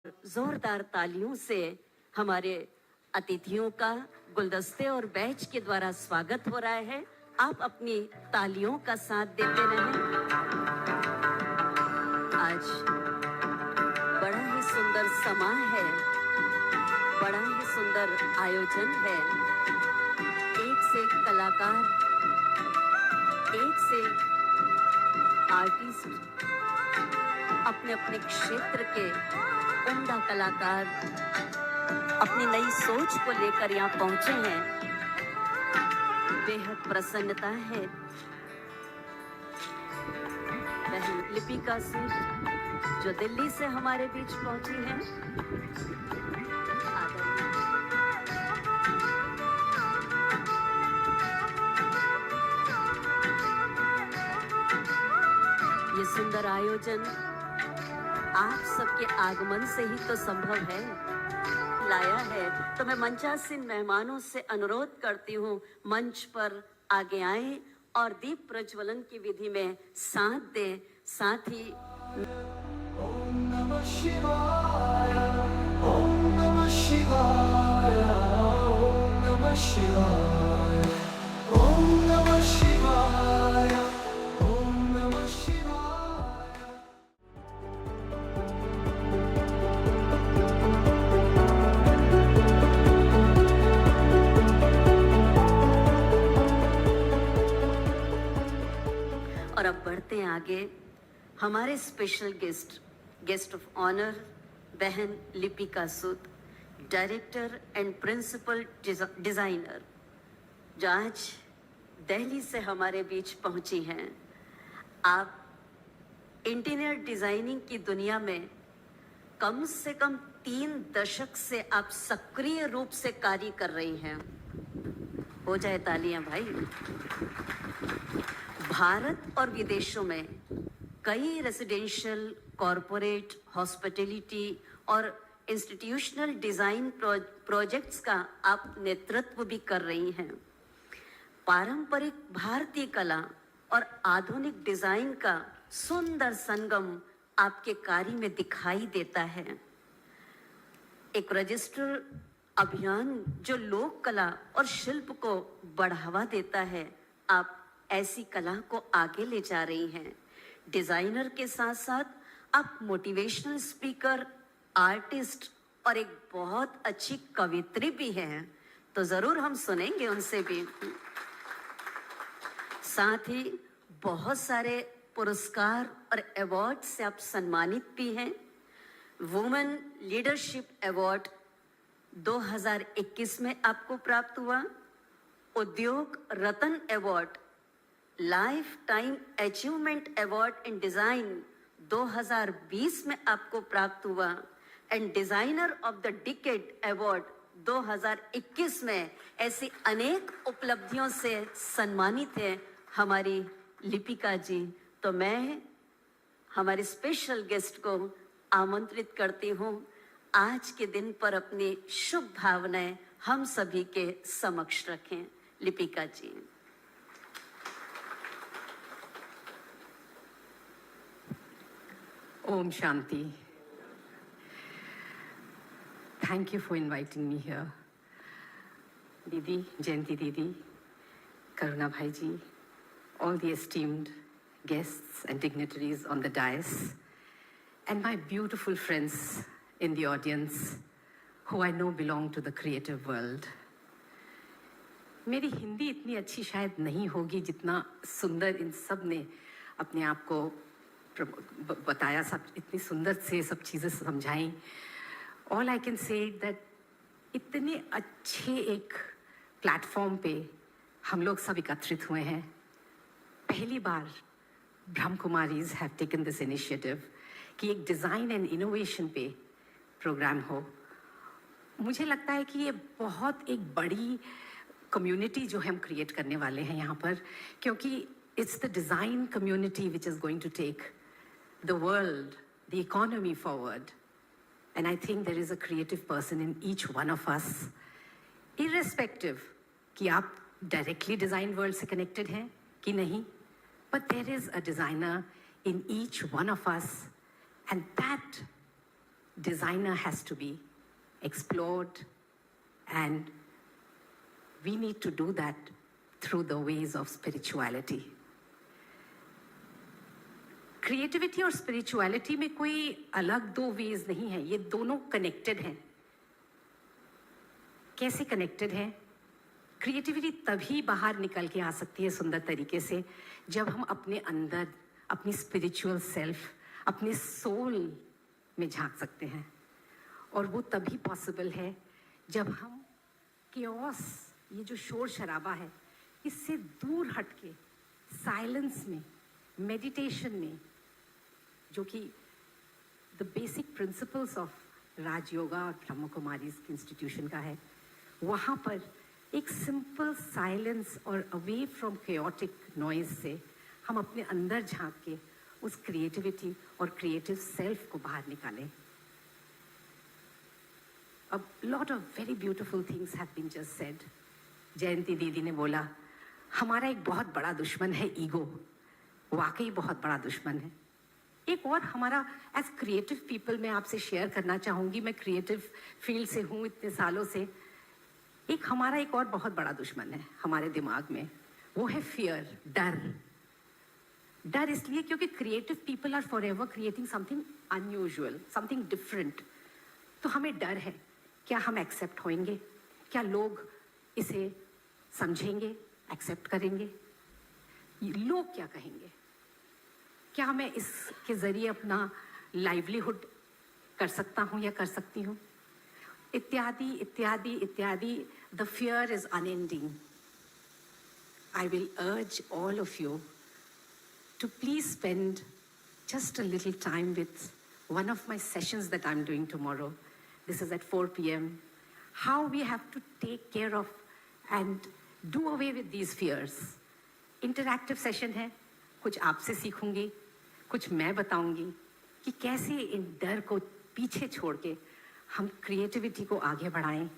जोरदार तालियों से हमारे अतिथियों का गुलदस्ते और बैच के द्वारा स्वागत हो रहा है। आप अपनी तालियों का साथ देते रहें। आज बड़ा ही सुंदर समा है, बड़ा ही सुंदर आयोजन है। एक से एक कलाकार, एक से आर्टिस्ट, अपने अपने क्षेत्र के उम्दा कलाकार अपनी नई सोच को लेकर यहाँ पहुंचे हैं। बेहद प्रसन्नता है। बहन लिपिका सूद जो दिल्ली से हमारे बीच पहुंची हैं। ये सुंदर आयोजन आप सबके आगमन से ही तो संभव है, लाया है। तो मैं मंचासीन मेहमानों से अनुरोध करती हूँ, मंच पर आगे आए और दीप प्रज्वलन की विधि में साथ दें। साथ ही ओम नमः शिवाय, ओम नमः शिवाय, ओम नमः शिवाय, ओम नमः शिवाय, ओम नमः शिवाय। और अब बढ़ते हैं आगे। हमारे स्पेशल गेस्ट ऑफ ऑनर बहन लिपिका सूद, डायरेक्टर एंड प्रिंसिपल डिजाइनर, जो आज दिल्ली से हमारे बीच पहुंची हैं। आप इंटीरियर डिजाइनिंग की दुनिया में कम से कम 3 दशक से आप सक्रिय रूप से कार्य कर रही हैं। हो जाए तालियां भाई। भारत और विदेशों में कई रेसिडेंशियल, कॉरपोरेट, हॉस्पिटैलिटी और इंस्टीट्यूशनल डिजाइन प्रोजेक्ट्स का आप नेतृत्व भी कर रही हैं। पारंपरिक भारतीय कला और आधुनिक डिजाइन का सुंदर संगम आपके कार्य में दिखाई देता है। एक रजिस्टर अभियान जो लोक कला और शिल्प को बढ़ावा देता है, आप ऐसी कला को आगे ले जा रही हैं। डिजाइनर के साथ साथ आप मोटिवेशनल स्पीकर, आर्टिस्ट और एक बहुत अच्छी कवित्री भी हैं। तो जरूर हम सुनेंगे उनसे भी। साथ ही बहुत सारे पुरस्कार और अवार्ड से आप सम्मानित भी हैं। वुमेन लीडरशिप अवार्ड 2021 में आपको प्राप्त हुआ। Udyog Ratna award, lifetime achievement award in design 2020 में आपको प्राप्त हुआ। And designer of the decade award 2021 में। ऐसी अनेक उपलब्धियों से सम्मानित है हमारी लिपिका जी। तो मैं हमारे स्पेशल गेस्ट को आमंत्रित करती हूँ, आज के दिन पर अपनी शुभ भावनाएं हम सभी के समक्ष रखें। लिपिका जी। Om Shanti. Thank you for inviting me here. Didi, Jayanti Didi, Karuna Bhai ji, all the esteemed guests and dignitaries on the dais, and my beautiful friends in the audience who I know belong to the creative world. मेरी हिंदी इतनी अच्छी शायद नहीं होगी जितना सुंदर इन सब ने अपने आप को बताया, सब इतनी सुंदर से सब चीज़ें समझाई। All I can say that इतने अच्छे एक प्लेटफॉर्म पे हम लोग सब एकत्रित हुए हैं। पहली बार ब्रह्म Kumaris have taken this initiative कि एक डिज़ाइन एंड इनोवेशन पे प्रोग्राम हो। मुझे लगता है कि ये बहुत एक बड़ी कम्युनिटी जो हम क्रिएट करने वाले हैं यहाँ पर, क्योंकि it's the design community which is going to take the world, the economy forward. And I think there is a creative person in each one of us, irrespective कि आप directly design world से connected हैं कि नहीं, but there is a designer in each one of us, and that designer has to be explored, and we need to do that through the ways of spirituality. Creativity और spirituality में कोई अलग दो veg नहीं है, ये दोनों connected हैं. कैसे कनेक्टेड हैं? क्रिएटिविटी तभी बाहर निकल के आ सकती है सुंदर तरीके से जब हम अपने अंदर अपनी स्पिरिचुअल सेल्फ, अपने सोल में झांक सकते हैं. और वो तभी पॉसिबल है जब हम केओस, ये जो शोर शराबा है, इससे दूर हटके साइलेंस में, मेडिटेशन में, जो कि the basic principles of Rajyoga और ब्रह्म कुमारीज की इंस्टीट्यूशन का है, वहाँ पर एक सिंपल साइलेंस और अवे फ्रॉम केओटिक नॉइज से हम अपने अंदर झांक के उस क्रिएटिविटी और क्रिएटिव सेल्फ को बाहर निकालें. अब lot of very beautiful things have been just said. Jayanti दीदी ने बोला हमारा एक बहुत बड़ा दुश्मन है ईगो. वाकई बहुत बड़ा दुश्मन है. एक और हमारा एज क्रिएटिव पीपल मैं आपसे शेयर करना चाहूँगी, मैं क्रिएटिव फील्ड से हूँ इतने सालों से. एक हमारा एक और बहुत बड़ा दुश्मन है हमारे दिमाग में, वो है फियर, डर. डर इसलिए क्योंकि creative people are forever creating something unusual, something different. तो हमें डर है, क्या हम एक्सेप्ट होंगे, क्या लोग इसे समझेंगे, एक्सेप्ट करेंगे, लोग क्या कहेंगे, क्या मैं इसके जरिए अपना लाइवलीहुड कर सकता हूँ या कर सकती हूँ, इत्यादि इत्यादि इत्यादि. The fear is unending. I will अर्ज all of you to please spend just a little time with one of my sessions that I'm doing tomorrow. This is at 4 p.m. How we have to take care of and do away with these fears. Interactive session है, कुछ आपसे सीखूंगी, कुछ मैं बताऊंगी कि कैसे इन डर को पीछे छोड़ के हम क्रिएटिविटी को आगे बढ़ाएं.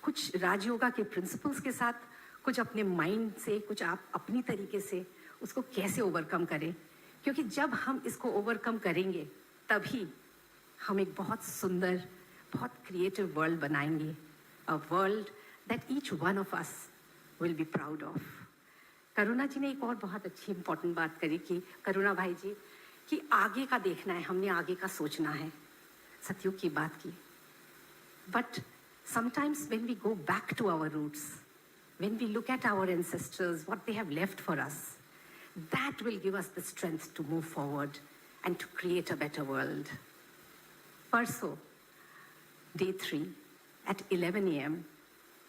कुछ राजयोगा के प्रिंसिपल्स के साथ, कुछ अपने माइंड से, कुछ आप अपनी तरीके से उसको कैसे ओवरकम करें. क्योंकि जब हम इसको ओवरकम करेंगे तभी हम एक बहुत सुंदर, बहुत क्रिएटिव वर्ल्ड बनाएंगे. A world that each one of us will be proud of. Karuna ji ने एक और बहुत अच्छी इंपॉर्टेंट बात करी कि करुणा भाई जी कि आगे का देखना है, हमने आगे का सोचना है. सतयुग की बात की. But sometimes when we go back to our roots, when we look at our ancestors, what they have left for us, that will give us the strength to move forward and to create a better world. Parso, day 3 at 11 a.m.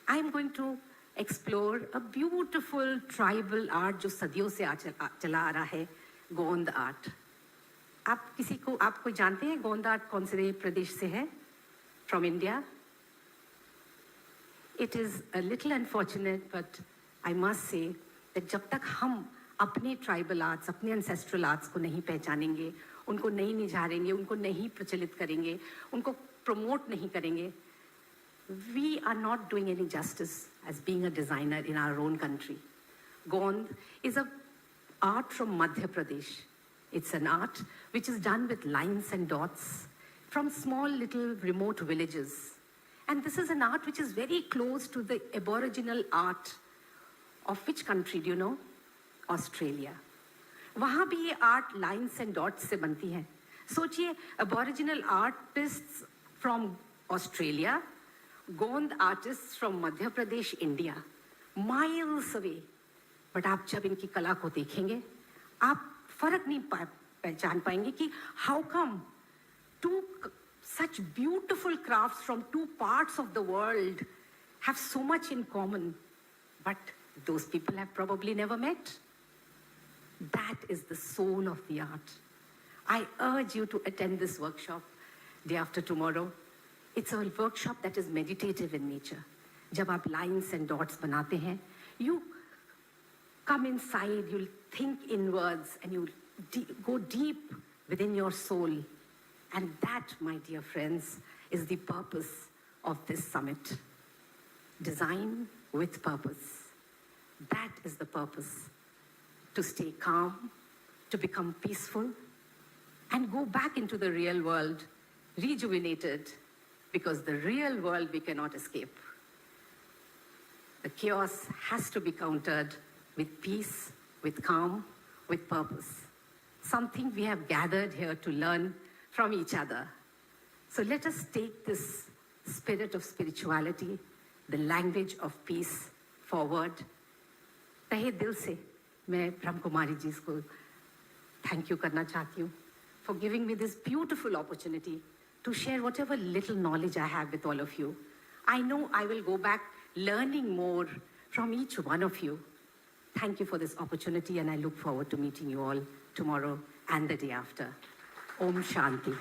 I am going to explore a beautiful tribal art जो सदियों से चला आ रहा है, गोंद art. आप कोई जानते हैं गोंद आर्ट कौन से प्रदेश से है? From India. It is a little unfortunate, but I must say that जब तक हम अपने ट्राइबल आर्ट्स, अपने एंसेस्ट्रल आर्ट्स को नहीं पहचानेंगे, उनको नहीं निझारेंगे, उनको नहीं प्रचलित करेंगे, उनको प्रमोट नहीं करेंगे, we are not doing any justice as being a designer in our own country. Gond is an art from Madhya Pradesh. It's an art which is done with lines and dots from small little remote villages. And this is an art which is very close to the aboriginal art of which country do you know? Australia. वहाँ भी ये art lines and dots से बनती है. सोचिए, Aboriginal artists from Australia, गोंद artists from Madhya Pradesh, India, miles away. But आप जब इनकी कला को देखेंगे आप फर्क नहीं पहचान पाएंगे कि how come to such beautiful crafts from two parts of the world have so much in common, but those people have probably never met. That is the soul of the art. I urge you to attend this workshop day after tomorrow. It's a workshop that is meditative in nature. जब आप lines and dots बनाते हैं, you come inside, you'll think inwards, and you'll go deep within your soul. And that, my dear friends, is the purpose of this summit. Design with purpose. That is the purpose. To stay calm, to become peaceful, and go back into the real world rejuvenated, because the real world we cannot escape. The chaos has to be countered with peace, with calm, with purpose. Something we have gathered here to learn from each other. So let us take this spirit of spirituality, the language of peace forward. तहे दिल से मैं ब्रह्म कुमारी जी को thank you करना चाहती हूँ for giving me this beautiful opportunity to share whatever little knowledge I have with all of you. I know I will go back learning more from each one of you. Thank you for this opportunity, and I look forward to meeting you all tomorrow and the day after. Om Shanti.